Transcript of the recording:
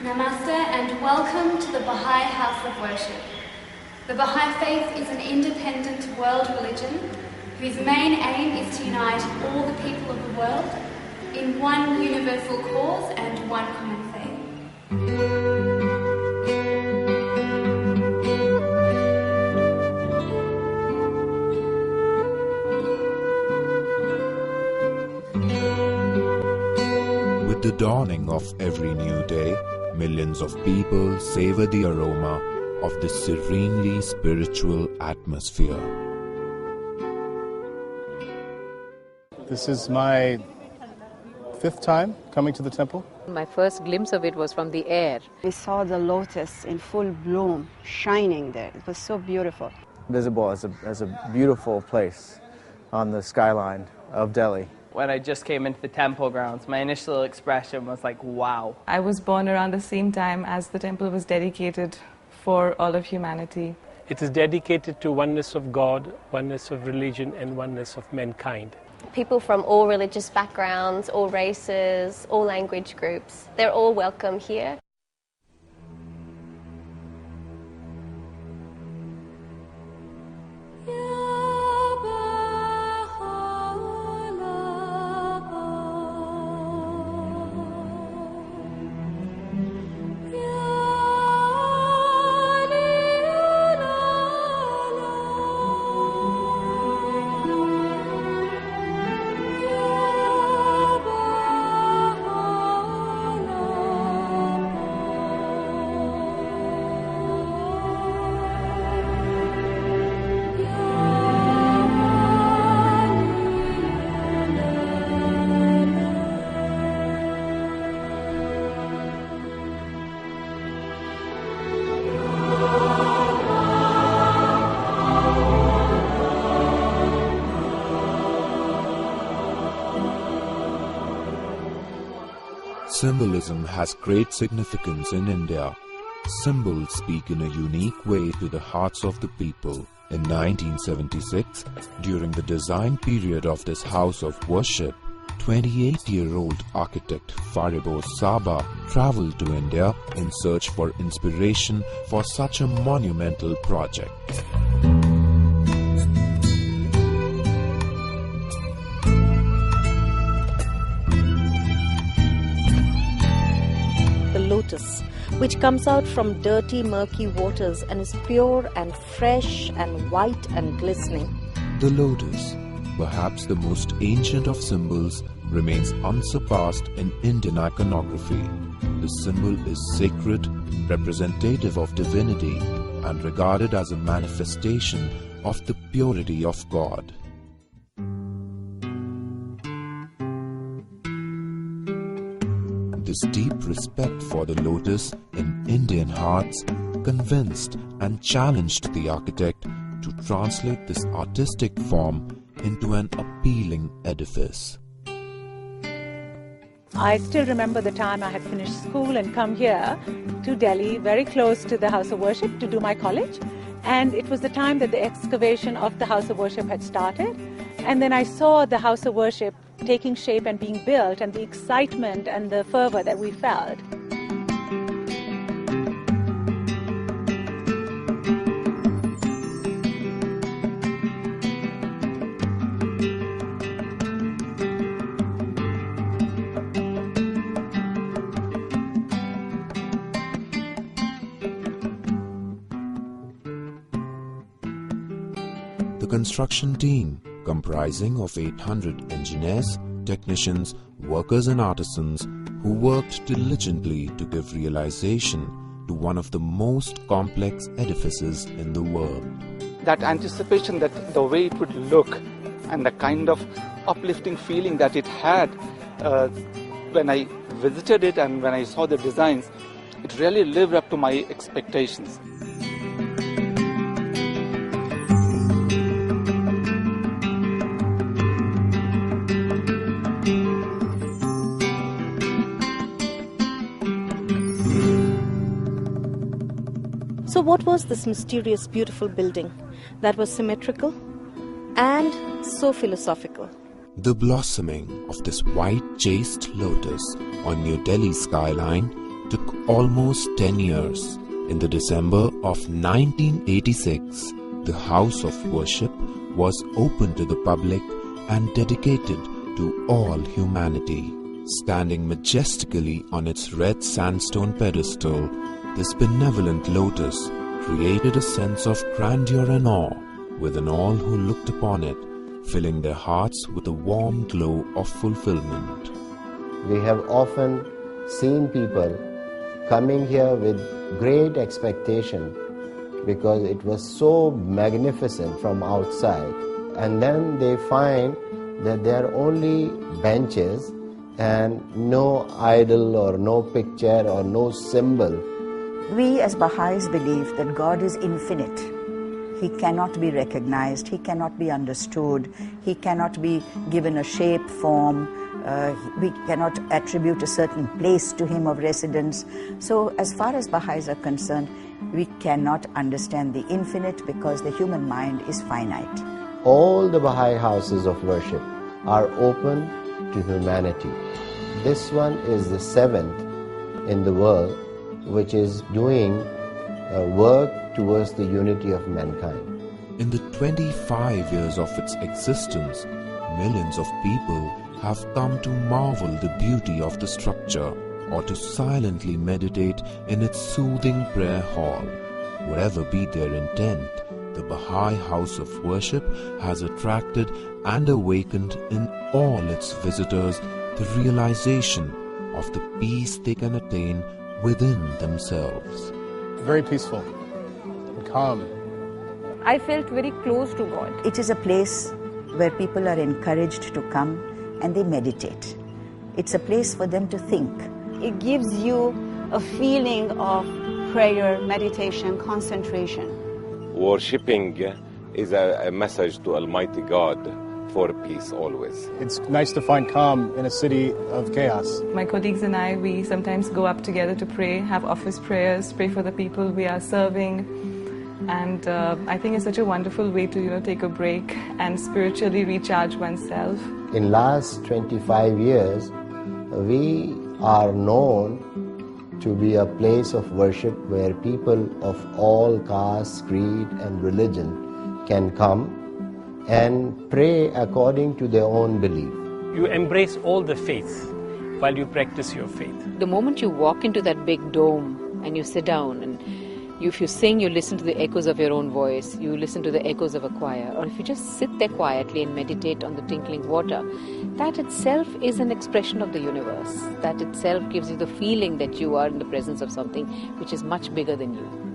Namaste and welcome to the Bahá'í House of Worship. The Bahá'í Faith is an independent world religion whose main aim is to unite all the people of the world in one universal cause and one common faith. With the dawning of every new day, millions of people savor the aroma of this serenely spiritual atmosphere. This is my 5th time coming to the temple. My first glimpse of it was from the air. We saw the lotus in full bloom, shining there. It was so beautiful. Visible as a beautiful place on the skyline of Delhi. When I just came into the temple grounds, my initial expression was like, wow. I was born around the same time as the temple was dedicated for all of humanity. It is dedicated to oneness of God, oneness of religion, and oneness of mankind. People from all religious backgrounds, all races, all language groups, they're all welcome here. Symbolism has great significance in India. Symbols speak in a unique way to the hearts of the people. In 1976, during the design period of this house of worship, 28-year-old architect Fariborz Saba traveled to India in search for inspiration for such a monumental project. Lotus, which comes out from dirty, murky waters and is pure and fresh and white and glistening. The lotus, perhaps the most ancient of symbols, remains unsurpassed in Indian iconography. The symbol is sacred, representative of divinity, and regarded as a manifestation of the purity of God. This deep respect for the lotus in Indian hearts convinced and challenged the architect to translate this artistic form into an appealing edifice. I still remember the time I had finished school and come here to Delhi, very close to the House of Worship, to do my college. And it was the time that the excavation of the House of Worship had started. And then I saw the House of Worship taking shape and being built, and the excitement and the fervor that we felt. The construction team, comprising of 800 engineers, technicians, workers and artisans who worked diligently to give realization to one of the most complex edifices in the world. That anticipation, that the way it would look and the kind of uplifting feeling that it had when I visited it and when I saw the designs, it really lived up to my expectations. So what was this mysterious, beautiful building that was symmetrical and so philosophical? The blossoming of this white chaste lotus on New Delhi skyline took almost 10 years. In the December of 1986, the house of worship was opened to the public and dedicated to all humanity. Standing majestically on its red sandstone pedestal, this benevolent lotus created a sense of grandeur and awe within all who looked upon it, filling their hearts with a warm glow of fulfillment. We have often seen people coming here with great expectation because it was so magnificent from outside, and then they find that there are only benches and no idol or no picture or no symbol. We as Baha'is believe that God is infinite. He cannot be recognized, He cannot be understood, He cannot be given a shape, form, we cannot attribute a certain place to Him of residence. So as far as Baha'is are concerned, we cannot understand the infinite because the human mind is finite. All the Baha'i houses of worship are open to humanity. This one is the 7th in the world which is doing work towards the unity of mankind. In the 25 years of its existence, millions of people have come to marvel the beauty of the structure or to silently meditate in its soothing prayer hall. Whatever be their intent, the Baha'i house of worship has attracted and awakened in all its visitors the realization of the peace they can attain within themselves. Very peaceful and calm. I felt very close to God. It is a place where people are encouraged to come and they meditate. It's a place for them to think. It gives you a feeling of prayer, meditation, concentration. Worshipping is a message to Almighty God for peace always. It's nice to find calm in a city of chaos. My colleagues and I, we sometimes go up together to pray, have office prayers, pray for the people we are serving. And I think it's such a wonderful way to, take a break and spiritually recharge oneself. In last 25 years, we are known to be a place of worship where people of all castes, creed and religion can come and pray according to their own belief. You embrace all the faiths while you practice your faith. The moment you walk into that big dome and you sit down and if you sing, you listen to the echoes of your own voice, you listen to the echoes of a choir, or if you just sit there quietly and meditate on the tinkling water, that itself is an expression of the universe. That itself gives you the feeling that you are in the presence of something which is much bigger than you.